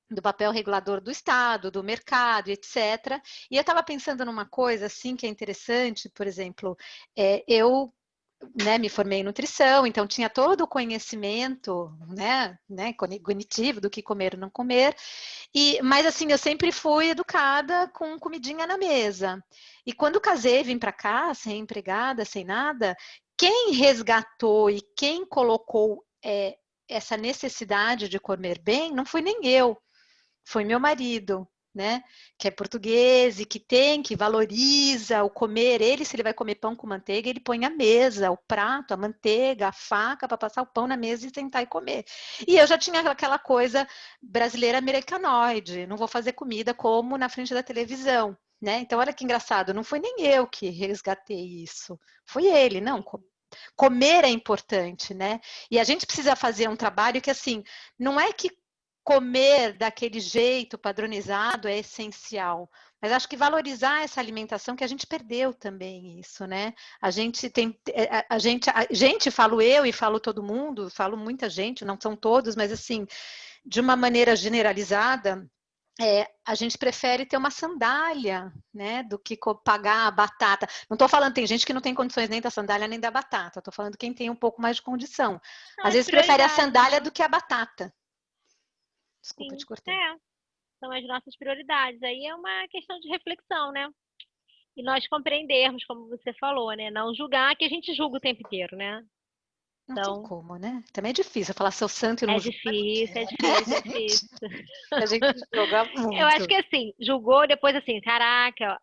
do papel regulador do Estado, do mercado, etc. E eu estava pensando numa coisa assim que é interessante, por exemplo, eu, né, me formei em nutrição, então tinha todo o conhecimento, né, cognitivo do que comer ou não comer. Mas assim, eu sempre fui educada com comidinha na mesa. E quando casei, vim para cá, sem empregada, sem nada, quem resgatou e quem colocou essa necessidade de comer bem não fui nem eu, foi meu marido, né? Que é português e que valoriza o comer. Ele, se ele vai comer pão com manteiga, ele põe a mesa, o prato, a manteiga, a faca para passar o pão na mesa e sentar e comer. E eu já tinha aquela coisa brasileira americanoide, não vou fazer comida como na frente da televisão, né? Então, olha que engraçado, não foi nem eu que resgatei isso, foi ele, não. Comer é importante, né? E a gente precisa fazer um trabalho que, assim, não é que comer daquele jeito padronizado é essencial, mas acho que valorizar essa alimentação que a gente perdeu também isso, né? A gente tem, a gente, falo eu e falo todo mundo, falo muita gente, não são todos, mas assim, de uma maneira generalizada, a gente prefere ter uma sandália, né, do que pagar a batata. Não estou falando, tem gente que não tem condições nem da sandália nem da batata, estou falando quem tem um pouco mais de condição. São Às as vezes prefere a prioridades, sandália né? do que a batata. Desculpa, te Sim, cortei. são as nossas prioridades. Aí é uma questão de reflexão, né? E nós compreendermos, como você falou, né? Não julgar, que a gente julga o tempo inteiro, né? Não tem Então, como, né? Também é difícil falar seu santo e não é julga. difícil, é difícil, é difícil. A gente joga Eu acho muito. que assim, julgou depois assim, caraca,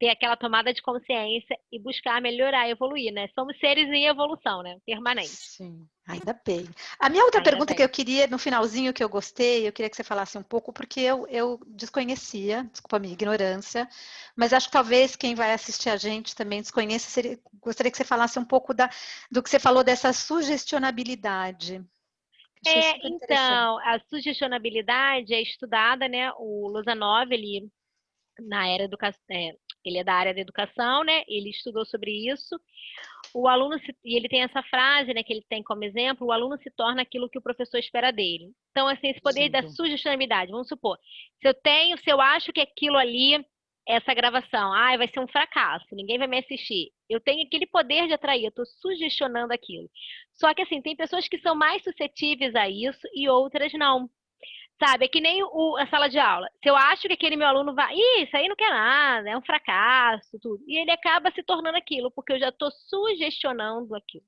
ter aquela tomada de consciência e buscar melhorar, evoluir, né? Somos seres em evolução, né? Permanente. Sim, ainda bem. A minha outra Ainda pergunta que eu bem. queria, no finalzinho que eu gostei, eu queria que você falasse um pouco, porque eu desconhecia, desculpa a minha ignorância, mas acho que talvez quem vai assistir a gente também desconheça, gostaria que você falasse um pouco do que você falou dessa sugestionabilidade. Achei super interessante. Então, a sugestionabilidade é estudada, né? O Lozanov, ele na era educação, ele é da área da educação, né? Ele estudou sobre isso. O aluno e ele tem essa frase, né, que ele tem como exemplo, o aluno se torna aquilo que o professor espera dele. Então, assim, esse poder da Lindo. sugestionabilidade, vamos supor, se eu acho que aquilo ali, essa gravação, vai ser um fracasso, ninguém vai me assistir. Eu tenho aquele poder de atrair, eu estou sugestionando aquilo. Só que assim, tem pessoas que são mais suscetíveis a isso e outras não. Sabe, é que nem a sala de aula. Se eu acho que aquele meu aluno vai, isso aí não quer nada, é um fracasso, tudo. E ele acaba se tornando aquilo, porque eu já estou sugestionando aquilo,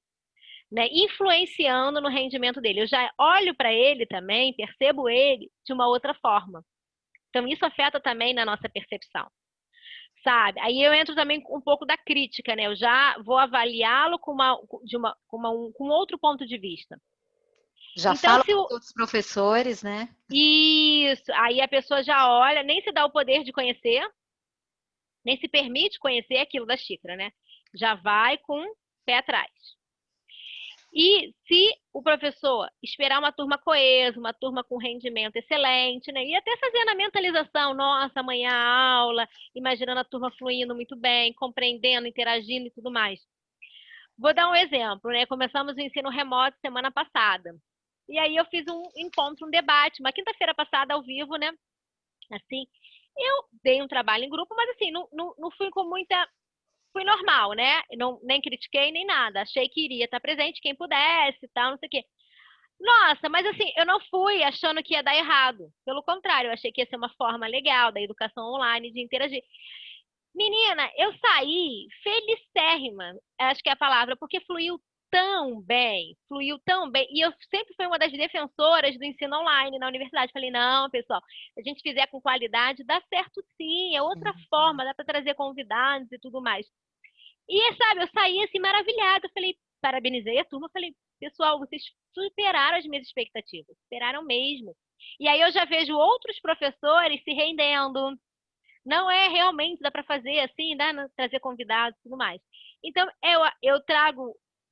né? Influenciando no rendimento dele. Eu já olho para ele também, percebo ele de uma outra forma. Então, isso afeta também na nossa percepção, sabe? Aí eu entro também com um pouco da crítica, né? Eu já vou avaliá-lo com outro ponto de vista. Já Então, falo se com o, os outros professores, né? Isso, aí a pessoa já olha, nem se dá o poder de conhecer, nem se permite conhecer aquilo da xícara, né? Já vai com o pé atrás. E se o professor esperar uma turma coesa, uma turma com rendimento excelente, né? E até fazendo a mentalização, nossa, amanhã a aula, imaginando a turma fluindo muito bem, compreendendo, interagindo e tudo mais. Vou dar um exemplo, né? Começamos o ensino remoto semana passada. E aí eu fiz um encontro, um debate, uma quinta-feira passada ao vivo, né? Assim, eu dei um trabalho em grupo, mas assim, não fui com muita. Fui normal, né? Não, nem critiquei nem nada. Achei que iria estar presente quem pudesse e tal, não sei o quê. Nossa, mas assim, eu não fui achando que ia dar errado. Pelo contrário, eu achei que ia ser uma forma legal da educação online de interagir. Menina, eu saí felicérrima, acho que é a palavra, porque fluiu tão bem, fluiu tão bem. E eu sempre fui uma das defensoras do ensino online na universidade. Falei, não, pessoal, se a gente fizer com qualidade, dá certo sim, é outra forma, dá para trazer convidados e tudo mais. E, sabe, eu saí assim maravilhada. Eu falei, parabenizei a turma, falei, pessoal, vocês superaram as minhas expectativas, superaram mesmo. E aí eu já vejo outros professores se rendendo, não é realmente, dá para fazer assim, dá, trazer convidados e tudo mais. Então,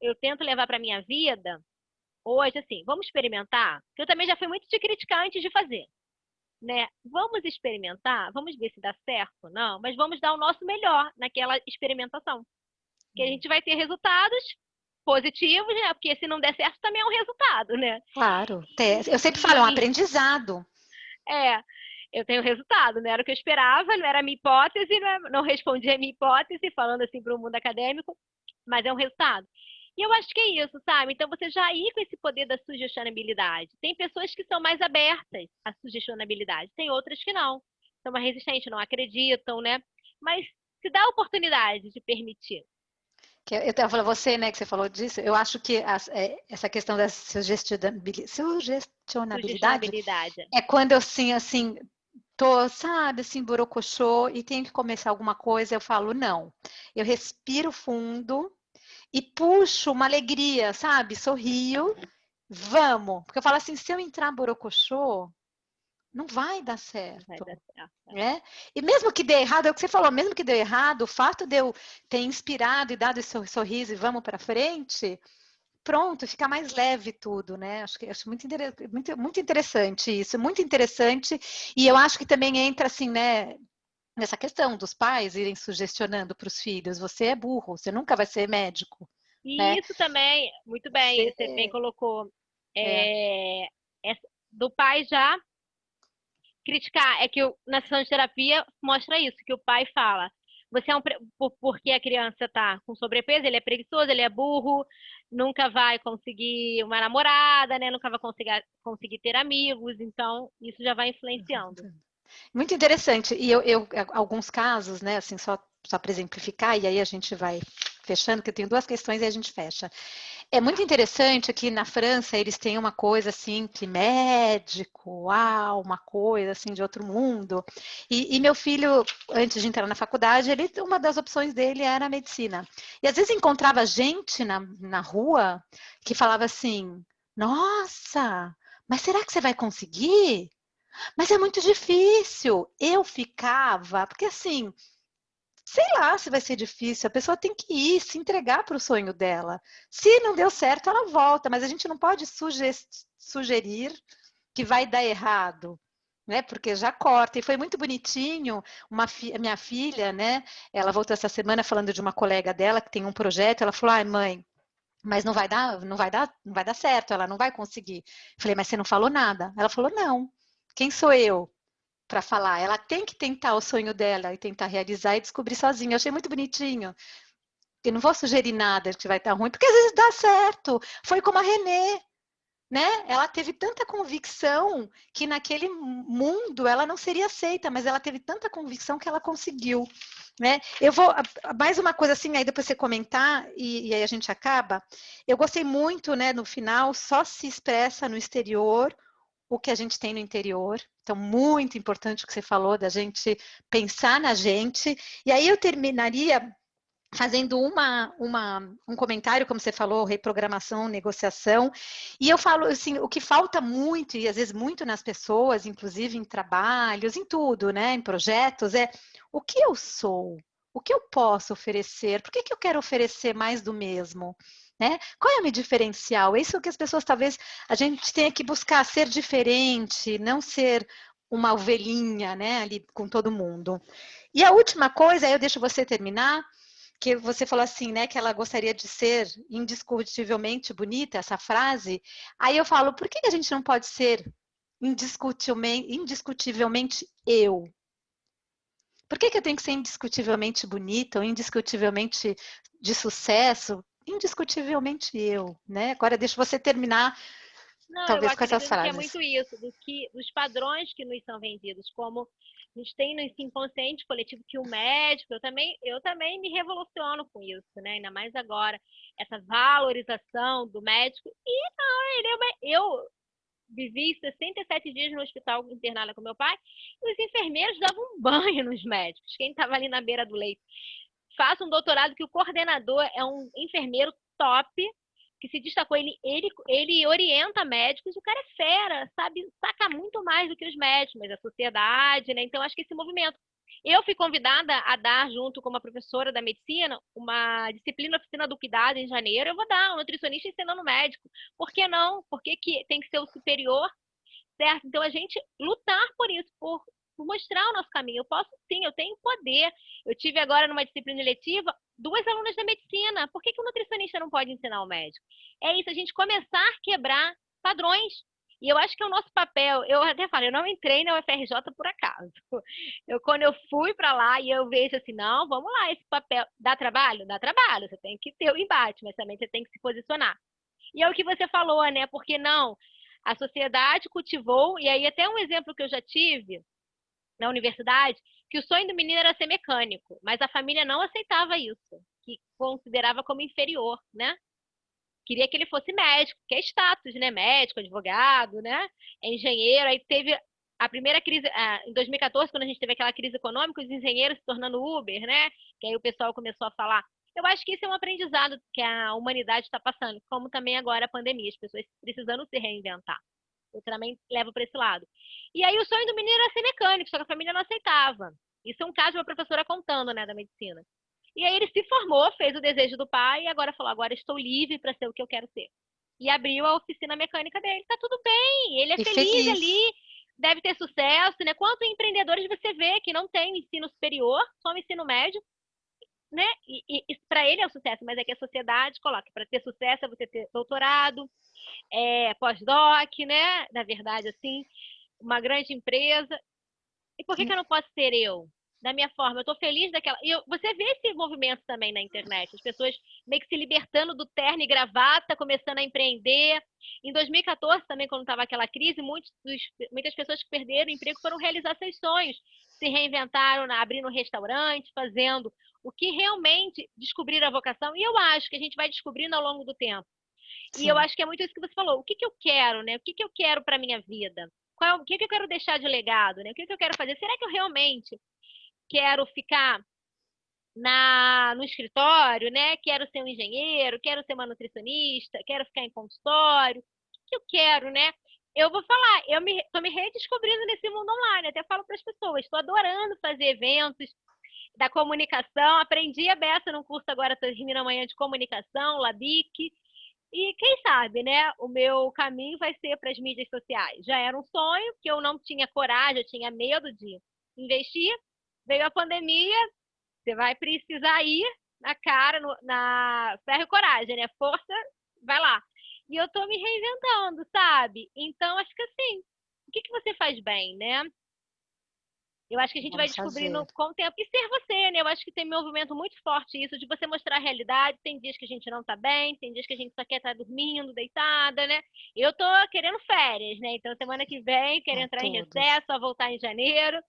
eu tento levar para minha vida hoje, assim, vamos experimentar? Eu também já fui muito de criticar antes de fazer, né? Vamos experimentar, vamos ver se dá certo ou não, mas vamos dar o nosso melhor naquela experimentação. Que a gente vai ter resultados positivos, né? Porque se não der certo, também é um resultado, né? Claro. Eu sempre falo, é um E aprendizado. é, eu tenho resultado, não era o que eu esperava, não era a minha hipótese, não respondi a minha hipótese, falando assim para o mundo acadêmico, mas é um resultado. E eu acho que é isso, sabe? Então você já ir com esse poder da sugestionabilidade. Tem pessoas que são mais abertas à sugestionabilidade, tem outras que não. São mais resistentes, não acreditam, né? Mas se dá a oportunidade de permitir. Que eu estava falando, você, né, que você falou disso, eu acho que essa questão da sugestionabilidade Sugestionabilidade. é quando eu, assim, tô, sabe, assim, borocochô e tenho que começar alguma coisa, eu falo, não. Eu respiro fundo e puxo uma alegria, sabe? Sorrio, vamos. Porque eu falo assim, se eu entrar borocochô, não vai dar Não vai certo. dar certo. Né? E mesmo que dê errado, é o que você falou, mesmo que dê errado, o fato de eu ter inspirado e dado esse sorriso e vamos para frente, pronto, fica mais leve tudo, né? Acho muito interessante isso, muito interessante. E eu acho que também entra assim, né? Nessa questão dos pais irem sugestionando para os filhos, você é burro, você nunca vai ser médico, né? E isso também, muito bem, Você, você bem colocou, é, é, do pai já criticar. É que na sessão de terapia mostra isso, que o pai fala. Você é porque a criança está com sobrepeso, ele é preguiçoso, ele é burro, nunca vai conseguir uma namorada, né? Nunca vai conseguir ter amigos, então isso já vai influenciando. muito interessante. E alguns casos, né, assim, só para exemplificar, e aí a gente vai fechando, que eu tenho duas questões e a gente fecha. É muito interessante que na França eles têm uma coisa assim, que médico, uau, uma coisa assim de outro mundo. E meu filho, antes de entrar na faculdade, uma das opções dele era a medicina. E às vezes encontrava gente na rua que falava assim: nossa, mas será que você vai conseguir? Mas é muito difícil. Eu ficava, porque assim, sei lá se vai ser difícil, a pessoa tem que ir, se entregar para o sonho dela. Se não deu certo, ela volta, mas a gente não pode sugerir que vai dar errado. Né, porque já corta, e foi muito bonitinho. Minha filha, né? Ela voltou essa semana falando de uma colega dela que tem um projeto. Ela falou: ai, mãe, mas não vai dar certo, ela não vai conseguir. Falei, mas você não falou nada? Ela falou, não. Quem sou eu para falar? Ela tem que tentar o sonho dela e tentar realizar e descobrir sozinha. Eu achei muito bonitinho. Eu não vou sugerir nada que vai estar ruim, porque às vezes dá certo. Foi como a Renê, né? Ela teve tanta convicção que naquele mundo ela não seria aceita, mas ela teve tanta convicção que ela conseguiu. Né? Eu vou mais uma coisa assim, aí depois você comentar e aí a gente acaba. Eu gostei muito, né? No final, só se expressa no exterior o que a gente tem no interior. Então, muito importante o que você falou da gente pensar na gente. E aí eu terminaria fazendo um comentário, como você falou, reprogramação, negociação, e eu falo assim, o que falta muito, e às vezes muito nas pessoas, inclusive em trabalhos, em tudo, né, em projetos, é o que eu sou, o que eu posso oferecer, por que eu quero oferecer mais do mesmo? Né? Qual é o meu diferencial? É isso que as pessoas, talvez, a gente tenha que buscar ser diferente, não ser uma ovelhinha, né, ali com todo mundo. E a última coisa, aí eu deixo você terminar, que você falou assim, né, que ela gostaria de ser indiscutivelmente bonita, essa frase. Aí eu falo, por que a gente não pode ser indiscutivelmente eu? Por que eu tenho que ser indiscutivelmente bonita ou indiscutivelmente de sucesso? Indiscutivelmente eu, né? Agora deixa você terminar, Não, eu talvez com essas acredito que é frases. muito isso, dos padrões que nos são vendidos, como a gente tem nesse inconsciente coletivo que o médico, eu também me revoluciono com isso, né? Ainda mais agora, essa valorização do médico. E não, eu vivi 67 dias no hospital internada com meu pai, e os enfermeiros davam um banho nos médicos, quem estava ali na beira do leito. Faço um doutorado que o coordenador é um enfermeiro top, que se destacou, ele orienta médicos, o cara é fera, sabe, saca muito mais do que os médicos, mas a sociedade, né? Então, acho que esse movimento. Eu fui convidada a dar, junto com uma professora da medicina, uma disciplina oficina do cuidado em janeiro. Eu vou dar, um nutricionista ensinando médico. Por que não? Por que tem que ser o superior? Certo? Então, a gente lutar por isso, por mostrar o nosso caminho. Eu posso sim, eu tenho poder. Eu tive agora numa disciplina eletiva 2 alunas da medicina. Por que o nutricionista não pode ensinar o médico? É isso, a gente começar a quebrar padrões. E eu acho que é o nosso papel. Eu até falo, eu não entrei na UFRJ por acaso. Quando eu fui para lá e eu vejo assim, não, vamos lá, esse papel dá trabalho? Dá trabalho, você tem que ter o embate, mas também você tem que se posicionar. E é o que você falou, né? Porque não, a sociedade cultivou, e aí até um exemplo que eu já tive na universidade, que o sonho do menino era ser mecânico, mas a família não aceitava isso. que considerava como inferior, né? Queria que ele fosse médico, que é status, né? Médico, advogado, né? Engenheiro. Aí teve a primeira crise, em 2014, quando a gente teve aquela crise econômica, os engenheiros se tornando Uber, né? Que aí o pessoal começou a falar. Eu acho que isso é um aprendizado que a humanidade está passando, como também agora a pandemia, as pessoas precisando se reinventar. Eu também levo para esse lado. E aí o sonho do menino era ser mecânico, só que a família não aceitava. Isso é um caso de uma professora contando, né, da medicina. E aí ele se formou, fez o desejo do pai e agora falou: agora estou livre para ser o que eu quero ser. E abriu a oficina mecânica dele. Tá tudo bem, ele é E feliz feliz. ali, deve ter sucesso, né? Quantos empreendedores você vê que não tem ensino superior, só o ensino médio, né? E para ele é o sucesso, mas é que a sociedade coloca: para ter sucesso é você ter doutorado, pós-doc, né? Na verdade, assim, uma grande empresa. E por que eu não posso ser eu? Da minha forma, eu tô feliz daquela. Você vê esse movimento também na internet, as pessoas meio que se libertando do terno e gravata, começando a empreender. Em 2014, também, quando estava aquela crise, muitas pessoas que perderam o emprego foram realizar seus sonhos, se reinventaram, abrindo um restaurante, fazendo o que realmente descobriram a vocação. E eu acho que a gente vai descobrindo ao longo do tempo. E eu Sim. acho que é muito isso que você falou. O que eu quero, né? O que eu quero para minha vida? O que eu quero deixar de legado, né? O que eu quero fazer? Será que eu realmente quero ficar no escritório, né? Quero ser um engenheiro, quero ser uma nutricionista, quero ficar em consultório. O que eu quero, né? Eu vou falar, tô me redescobrindo nesse mundo online. Até falo para as pessoas, estou adorando fazer eventos da comunicação. Aprendi a beça num curso agora, termino amanhã de comunicação, Labic. E quem sabe, né? O meu caminho vai ser para as mídias sociais. Já era um sonho que eu não tinha coragem, eu tinha medo de investir. Veio a pandemia, você vai precisar ir na cara, na ferro e coragem, né? Força, vai lá. E eu tô me reinventando, sabe? Então, acho que assim, o que você faz bem, né? Eu acho que a gente vai Vamos fazer. descobrindo com o tempo. E ser você, né? Eu acho que tem um movimento muito forte isso, de você mostrar a realidade. Tem dias que a gente não tá bem, tem dias que a gente só quer estar dormindo, deitada, né? Eu tô querendo férias, né? Então, semana que vem, quero entrar em Todos. recesso, só voltar em janeiro.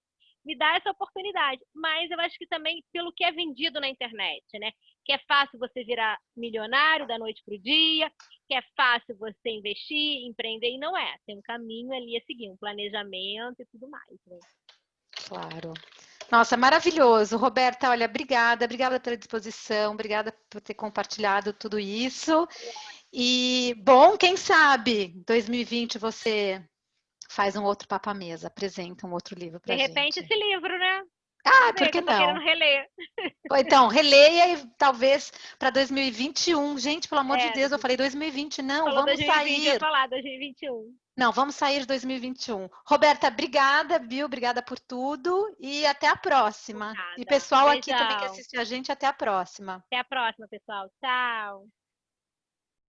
Me dá essa oportunidade. Mas eu acho que também pelo que é vendido na internet, né? Que é fácil você virar milionário da noite pro dia, que é fácil você investir, empreender, e não é. Tem um caminho ali a seguir, um planejamento e tudo mais, né? Claro. Nossa, maravilhoso. Roberta, olha, obrigada pela disposição, obrigada por ter compartilhado tudo isso. E, bom, quem sabe 2020 você faz um outro Papo à Mesa, apresenta um outro livro De pra repente, gente. esse livro, né? Ah, Vamos por ver, que que eu tô querendo não? reler. Ou então, releia e talvez para 2021. Gente, pelo amor de É, Deus, eu falei 2020, não, falou vamos 2020, eu ia sair. falar 2021. Não, vamos sair de 2021. Roberta, obrigada, Bill, obrigada por tudo e até a próxima. E Nada. pessoal aqui também que Beijão. assiste a gente, até a próxima. Até a próxima, pessoal. Tchau.